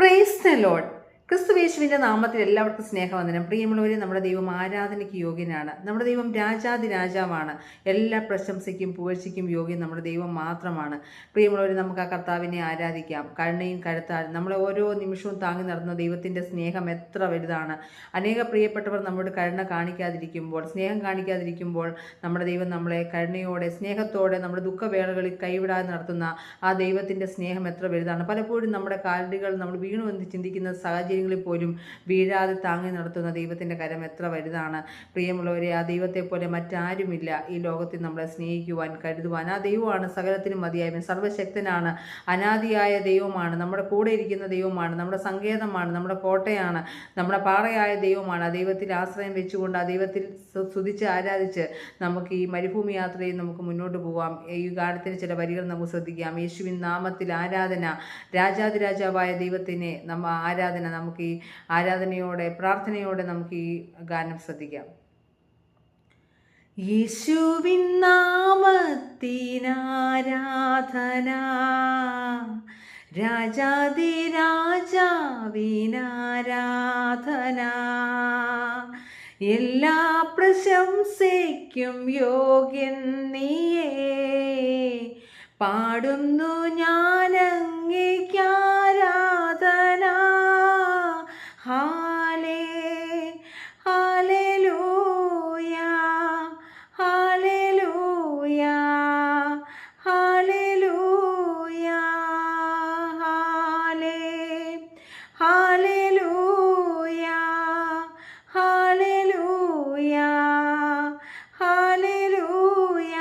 Praise the Lord. ക്രിസ്തുയേശുവിൻ്റെ നാമത്തിൽ എല്ലാവർക്കും സ്നേഹവന്ദനം. പ്രിയമുള്ളവരെ, നമ്മുടെ ദൈവം ആരാധനയ്ക്ക് യോഗ്യനാണ്. നമ്മുടെ ദൈവം രാജാതിരാജാവാണ്. എല്ലാ പ്രശംസയ്ക്കും പുകഴ്ചയ്ക്കും യോഗ്യൻ നമ്മുടെ ദൈവം മാത്രമാണ്. പ്രിയമുള്ളവരെ, നമുക്ക് ആ കർത്താവിനെ ആരാധിക്കാം. കരുണയും കരുത്താലും നമ്മളെ ഓരോ നിമിഷവും താങ്ങി നടന്ന ദൈവത്തിൻ്റെ സ്നേഹം എത്ര വലുതാണ്. അനേക പ്രിയപ്പെട്ടവർ നമ്മോട് കരുണ കാണിക്കാതിരിക്കുമ്പോൾ, സ്നേഹം കാണിക്കാതിരിക്കുമ്പോൾ, നമ്മുടെ ദൈവം നമ്മളെ കരുണയോടെ സ്നേഹത്തോടെ നമ്മുടെ ദുഃഖവേളകളിൽ കൈവിടാതെ നടത്തുന്ന ആ ദൈവത്തിൻ്റെ സ്നേഹം എത്ര വലുതാണ്. പലപ്പോഴും നമ്മുടെ കാലുകൾ നമ്മൾ വീണു എന്ന് ചിന്തിക്കുന്ന സാഹചര്യങ്ങളിൽ പോലും വീഴാതെ താങ്ങി നടത്തുന്ന ദൈവത്തിൻ്റെ കരം എത്ര വലുതാണ്. പ്രിയമുള്ളവരെ, ആ ദൈവത്തെ പോലെ മറ്റാരുമില്ല ഈ ലോകത്തിൽ നമ്മളെ സ്നേഹിക്കുവാൻ, കരുതുവാൻ. ആ ദൈവമാണ് സകലത്തിനും മതിയായവൻ, സർവ്വശക്തനാണ്, അനാദിയായ ദൈവമാണ്, നമ്മുടെ കൂടെ ഇരിക്കുന്ന ദൈവമാണ്, നമ്മുടെ സങ്കേതമാണ്, നമ്മുടെ കോട്ടയാണ്, നമ്മുടെ പാറയായ ദൈവമാണ്. ആ ദൈവത്തിൽ ആശ്രയം വെച്ചുകൊണ്ട് ആ ദൈവത്തിൽ സ്തുതിച്ച് ആരാധിച്ച് നമുക്ക് ഈ മരുഭൂമി യാത്രയിൽ നമുക്ക് മുന്നോട്ട് പോകാം. ഈ ഗാനത്തിന് ചില വരികൾ നമുക്ക് ശ്രദ്ധിക്കാം. യേശുവിൻ നാമത്തിൽ ആരാധന, രാജാതിരാജാവായ ദൈവത്തിന് ആരാധന. നമുക്ക് ഈ ആരാധനയോടെ പ്രാർത്ഥനയോടെ നമുക്ക് ഈ ഗാനം ശ്രദ്ധിക്കാം. യേശുവിൻ നാമത്തിനാരാധന, രാജാതിരാജാവിനാരാധന, എല്ലാ പ്രശംസയ്ക്കും യോഗ്യൻ നീയേ, പാടുന്നു ഞാൻ അങ്ങേയ്ക്കാരാധന. ഹാലേ ഹല്ലേലൂയ, ഹല്ലേലൂയ, ഹല്ലേലൂയ, ഹാലേ ഹല്ലേലൂയ, ഹല്ലേലൂയ, ഹല്ലേലൂയ.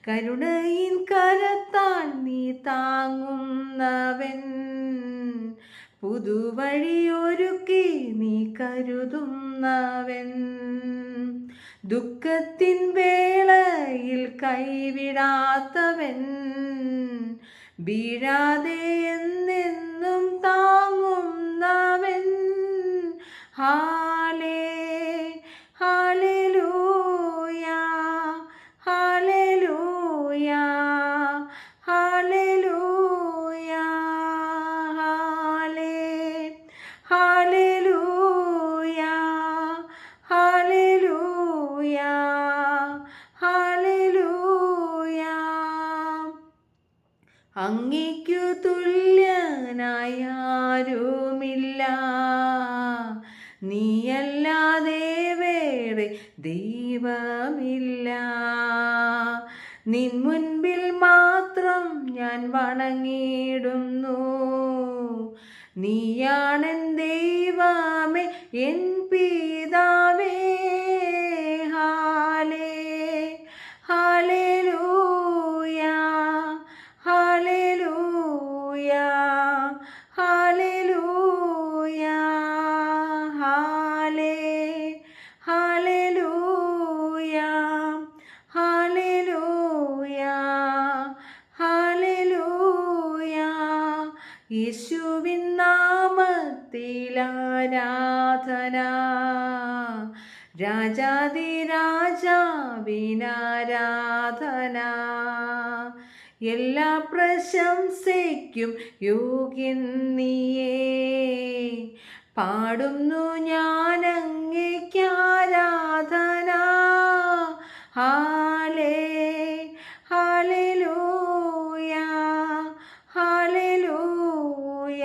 കരുണയിൻ കരത്താൽ നീ താങ്ങുന്നവൻ, പുതുവഴിയൊരുക്കി നീ കരുതുന്നവൻ, ദുഃഖത്തിൻ വേളയിൽ കൈവിടാത്തവൻ, വീഴാതെ എന്നെന്നും താങ്ങുന്നവൻ. ഹാലേ ഹല്ലേലൂയ, ഹല്ലേലൂയ, ഹല്ലേലൂയ, ഹല്ലേലൂയ, ഹല്ലേലൂയ, ഹല്ലേലൂയ. അങ്ങയ്ക്കു തുല്യനായി ആരുമില്ല, നീയല്ലാതെ വേറെ ദൈവമില്ല. നിൻ മുൻപിൽ മാത്രം ഞാൻ വണങ്ങിടുന്നു, നീയാണെൻ ദൈവമേ എൻ പിതാവേ. ഹാലേ ഹല്ലേലൂയ, ഹല്ലേലൂയ, ഹല്ലേലൂയ, ഹാലേ ഹല്ലേലൂയ, ഹല്ലേലൂയ, ഹല്ലേലൂയ. യേശുവിൻ നാമത്തിൽ ആരാധന, രാജാതിരാജാവിനാരാധന, എല്ലാ പ്രശംസയ്ക്കും യോഗ്യൻ നീയേ, പാടുന്നു ഞാൻ അങ്ങേയ്ക്കാരാധന. ഹാലേ ഹല്ലേലൂയ, ഹല്ലേലൂയ,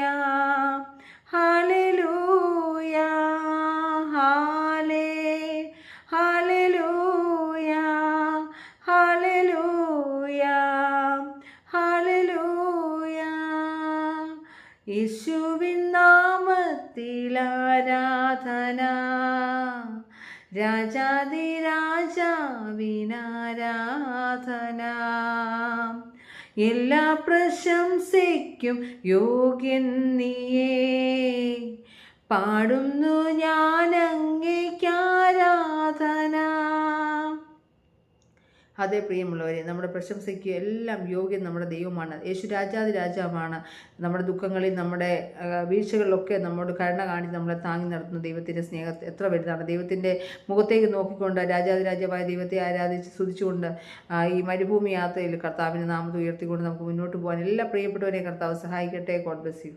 ഹല്ലേലൂയ, ഹാലേ ഹല്ലേലൂയ, ഹല്ലേലൂയ, ഹല്ലേലൂയ. യേശുവിൻ നാമത്തിൽ ആരാധന, രാജാതിരാജാവിനാരാധന, എല്ലാ പ്രശംസയ്ക്കും യോഗ്യൻ നീയേ, പാടുന്നു ഞാൻ അങ്ങേയ്ക്കാരാധന. അതേ പ്രിയമുള്ളവരെ, നമ്മുടെ പ്രശംസയ്ക്ക് എല്ലാം യോഗ്യൻ നമ്മുടെ ദൈവമാണ്. യേശു രാജാതിരാജാവാണ്. നമ്മുടെ ദുഃഖങ്ങളിൽ, നമ്മുടെ വീഴ്ചകളിലൊക്കെ നമ്മോട് കരുണ കാണിച്ച് നമ്മളെ താങ്ങി നടത്തുന്ന ദൈവത്തിൻ്റെ സ്നേഹം എത്ര വലുതാണ്. ദൈവത്തിൻ്റെ മുഖത്തേക്ക് നോക്കിക്കൊണ്ട് രാജാതിരാജാവായ ദൈവത്തെ ആരാധിച്ച് സ്തുതിച്ചുകൊണ്ട് ഈ മരുഭൂമി യാത്രയിൽ കർത്താവിൻ്റെ നാമത്തെ ഉയർത്തിക്കൊണ്ട് നമുക്ക് മുന്നോട്ട് പോകാൻ എല്ലാ പ്രിയപ്പെട്ടവരെയും കർത്താവ് സഹായിക്കട്ടെ. God bless you.